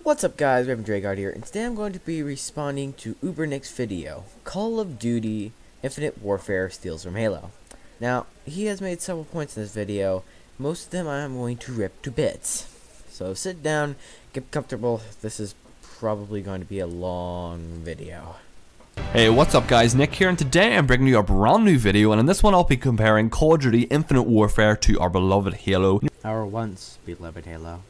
What's up guys, Raven Dragard here, and today I'm going to be responding to UberNick's video, Call of Duty Infinite Warfare Steals from Halo. Now, he has made several points in this video, most of them I'm going to rip to bits. So sit down, get comfortable, this is probably going to be a long video. Hey, what's up guys, Nick here, and today I'm bringing you a brand new video, and in this one I'll be comparing Call of Duty Infinite Warfare to our beloved Halo. Our once beloved Halo.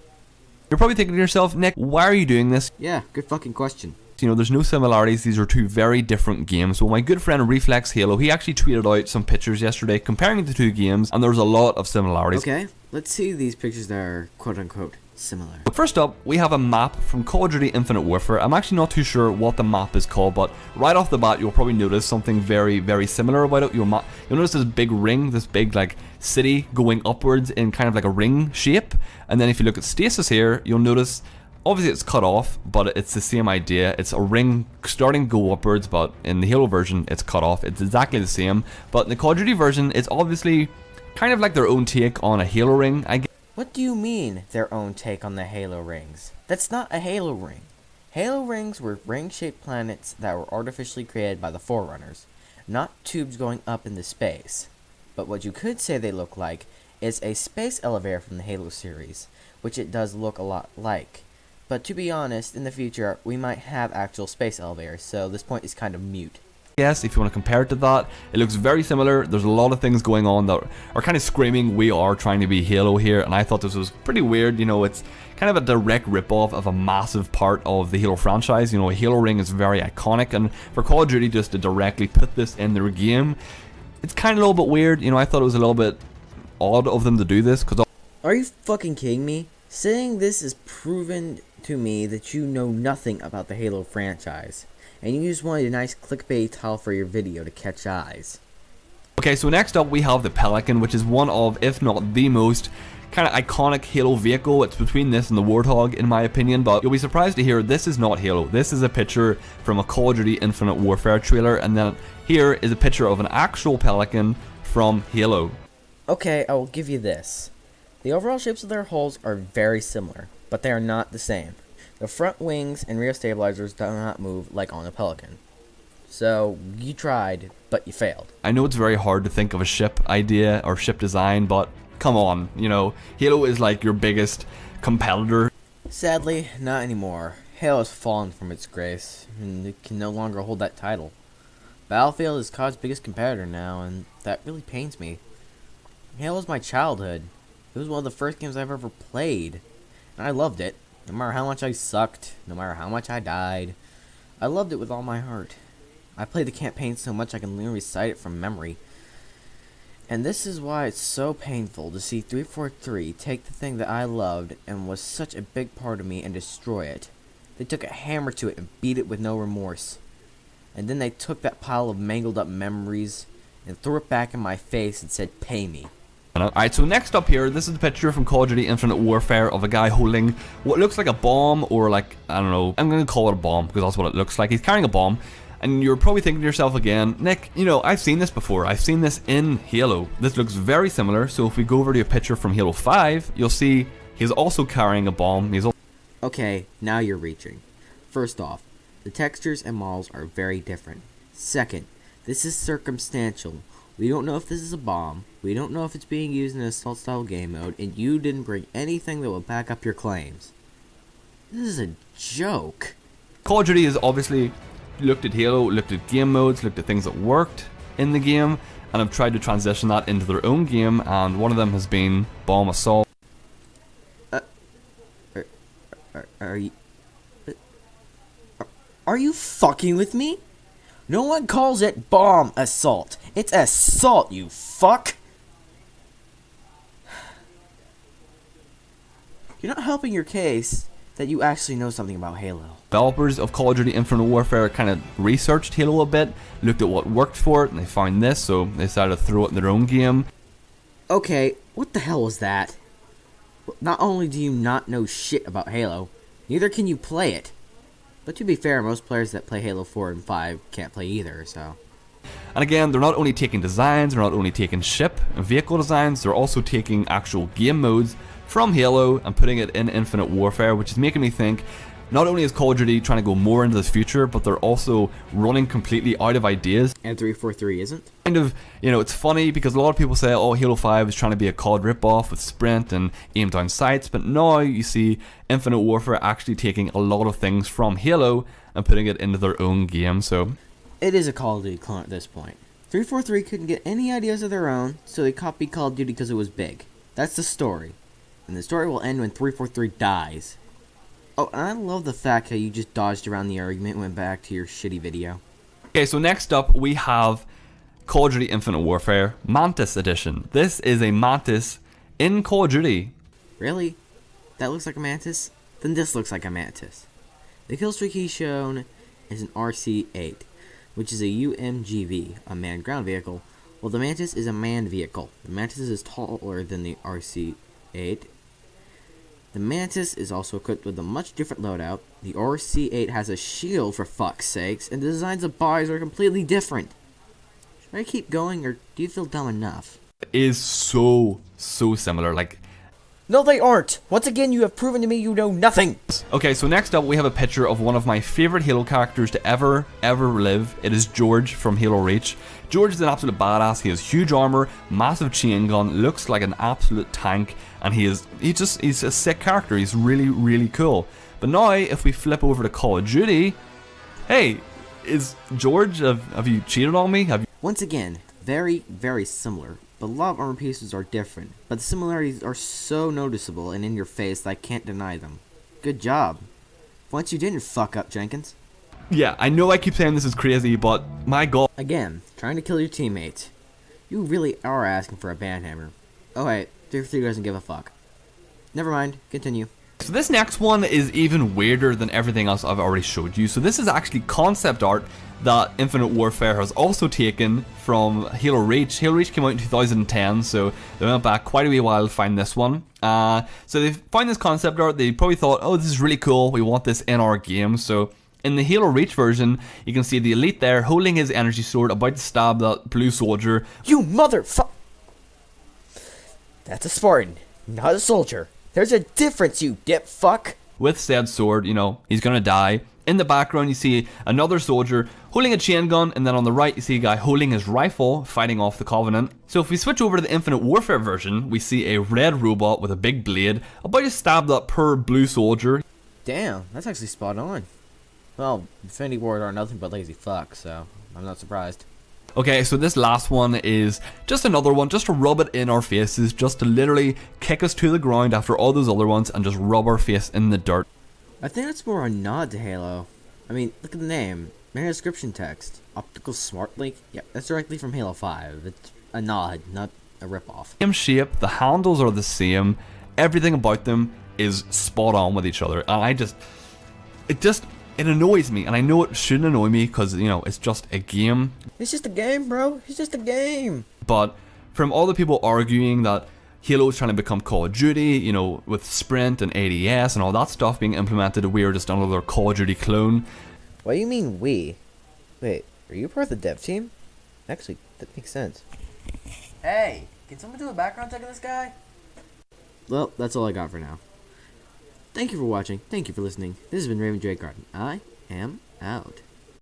You're probably thinking to yourself, Nick, why are you doing this? Yeah, good fucking question. You know, there's no similarities, these are two very different games. So my good friend Reflex Halo, he actually tweeted out some pictures yesterday comparing the two games, and there's a lot of similarities. Okay, let's see these pictures that are quote-unquote similar. But first up, we have a map from Call of Duty Infinite Warfare. I'm actually not too sure what the map is called, but right off the bat, you'll probably notice something very, very similar about it. You'll notice this big ring, this big like city going upwards in kind of like a ring shape. And then if you look at stasis here, you'll notice obviously it's cut off, but it's the same idea. It's a ring starting to go upwards, but in the Halo version, it's cut off. It's exactly the same. But in the Call of Duty version, it's obviously kind of like their own take on a Halo ring, I guess. What do you mean, their own take on the Halo rings? That's not a Halo ring. Halo rings were ring-shaped planets that were artificially created by the Forerunners, not tubes going up into space. But what you could say they look like is a space elevator from the Halo series, which it does look a lot like. But to be honest, in the future, we might have actual space elevators, so this point is kind of moot. Yes, if you want to compare it to that, it looks very similar. There's a lot of things going on that are kind of screaming we are trying to be Halo here, and I thought this was pretty weird. You know, it's kind of a direct ripoff of a massive part of the Halo franchise. You know, a Halo ring is very iconic, and for Call of Duty just to directly put this in their game, it's kind of a little bit weird. You know, I thought it was a little bit odd of them to do this, because... Are you fucking kidding me? Saying this is proven to me that you know nothing about the Halo franchise, and you just wanted a nice clickbait title for your video to catch eyes. Okay, so next up we have the Pelican, which is one of, if not the most kind of iconic Halo vehicle. It's between this and the Warthog in my opinion, but you'll be surprised to hear this is not Halo. This is a picture from a Call of Duty Infinite Warfare trailer, and then here is a picture of an actual Pelican from Halo. Okay, I will give you this. The overall shapes of their hulls are very similar, but they are not the same. The front wings and rear stabilizers do not move like on a Pelican. So, you tried, but you failed. I know it's very hard to think of a ship idea or ship design, but come on, you know, Halo is like your biggest competitor. Sadly, not anymore. Halo has fallen from its grace, and it can no longer hold that title. Battlefield is COD's biggest competitor now, and that really pains me. Halo was my childhood. It was one of the first games I've ever played, and I loved it. No matter how much I sucked, no matter how much I died, I loved it with all my heart. I played the campaign so much I can literally recite it from memory. And this is why it's so painful to see 343 take the thing that I loved and was such a big part of me and destroy it. They took a hammer to it and beat it with no remorse. And then they took that pile of mangled up memories and threw it back in my face and said, "Pay me." Alright, so next up here, this is the picture from Call of Duty Infinite Warfare of a guy holding what looks like a bomb, or like, I don't know, I'm going to call it a bomb because that's what it looks like. He's carrying a bomb, and you're probably thinking to yourself again, Nick, you know, I've seen this before. I've seen this in Halo. This looks very similar, so if we go over to a picture from Halo 5, you'll see he's also carrying a bomb. Okay, now you're reaching. First off, the textures and models are very different. Second, this is circumstantial. We don't know if this is a bomb, we don't know if it's being used in an assault style game mode, and you didn't bring anything that will back up your claims. This is a joke. Call of Duty has obviously looked at Halo, looked at game modes, looked at things that worked in the game, and have tried to transition that into their own game, and one of them has been bomb assault. Are you fucking with me? No one calls it bomb assault. It's assault, you fuck. You're not helping your case that you actually know something about Halo. Developers of Call of Duty Infinite Warfare kind of researched Halo a bit, looked at what worked for it, and they found this, so they decided to throw it in their own game. Okay, what the hell was that? Not only do you not know shit about Halo, neither can you play it. But to be fair, most players that play Halo 4 and 5 can't play either, so... And again, they're not only taking designs, they're not only taking ship and vehicle designs, they're also taking actual game modes from Halo and putting it in Infinite Warfare, which is making me think not only is Call of Duty trying to go more into the future, but they're also running completely out of ideas. And 343 isn't? Kind of, it's funny because a lot of people say, oh, Halo 5 is trying to be a COD ripoff with sprint and aim down sights, but now you see Infinite Warfare actually taking a lot of things from Halo and putting it into their own game, so... It is a Call of Duty clone at this point. 343 couldn't get any ideas of their own, so they copied Call of Duty because it was big. That's the story. And the story will end when 343 dies. Oh, and I love the fact how you just dodged around the argument and went back to your shitty video. Okay, so next up we have Call of Duty Infinite Warfare Mantis Edition. This is a Mantis in Call of Duty. Really? That looks like a mantis? Then this looks like a mantis. The killstreak he's shown is an RC-8, which is a UMGV, a manned ground vehicle, while the mantis is a manned vehicle. The mantis is taller than the RC-8. The mantis is also equipped with a much different loadout. The RC-8 has a shield, for fuck's sakes, and the designs of bodies are completely different. Should I keep going, or do you feel dumb enough? It is so similar, like... No, they aren't! Once again, you have proven to me you know nothing! Okay, so next up we have a picture of one of my favorite Halo characters to ever live. It is George from Halo Reach. George is an absolute badass. He has huge armor, massive chain gun, looks like an absolute tank, and he's a sick character. He's really cool. But now, if we flip over to Call of Duty, hey, is George, have you cheated on me? Once again, very similar, but a lot of armor pieces are different. But the similarities are so noticeable and in your face that I can't deny them. Good job. Once you didn't fuck up, Jenkins. Yeah, I know I keep saying this is crazy, but my god. Again, trying to kill your teammates. You really are asking for a banhammer. Oh wait, 343 doesn't give a fuck. Never mind, continue. So this next one is even weirder than everything else I've already showed you. So this is actually concept art that Infinite Warfare has also taken from Halo Reach. Halo Reach came out in 2010, so they went back quite a wee while to find this one. So they found this concept art, they probably thought, oh, this is really cool, we want this in our game. So in the Halo Reach version, you can see the Elite there holding his energy sword, about to stab that blue soldier. You motherfuck! That's a Spartan, not a soldier. There's a difference, you dip fuck! With said sword, he's gonna die. In the background, you see another soldier holding a chain gun, and then on the right, you see a guy holding his rifle, fighting off the Covenant. So if we switch over to the Infinite Warfare version, we see a red robot with a big blade, about to stab that poor blue soldier. Damn, that's actually spot on. Well, Infinity Wars are nothing but lazy fuck, so I'm not surprised. Okay, so this last one is just another one, just to rub it in our faces, just to literally kick us to the ground after all those other ones and just rub our face in the dirt. I think that's more a nod to Halo. I mean, look at the name. Main description text. Optical Smart Link? Yep, that's directly from Halo 5. It's a nod, not a ripoff. Same shape, the handles are the same, everything about them is spot on with each other, and it annoys me, and I know it shouldn't annoy me because, it's just a game. It's just a game, bro. It's just a game. But from all the people arguing that Halo is trying to become Call of Duty, with Sprint and ADS and all that stuff being implemented, we are just another Call of Duty clone. What do you mean we? Wait, are you part of the dev team? Actually, that makes sense. Hey, can someone do a background check on this guy? Well, that's all I got for now. Thank you for watching. Thank you for listening. This has been Raven Drake Garden. I am out.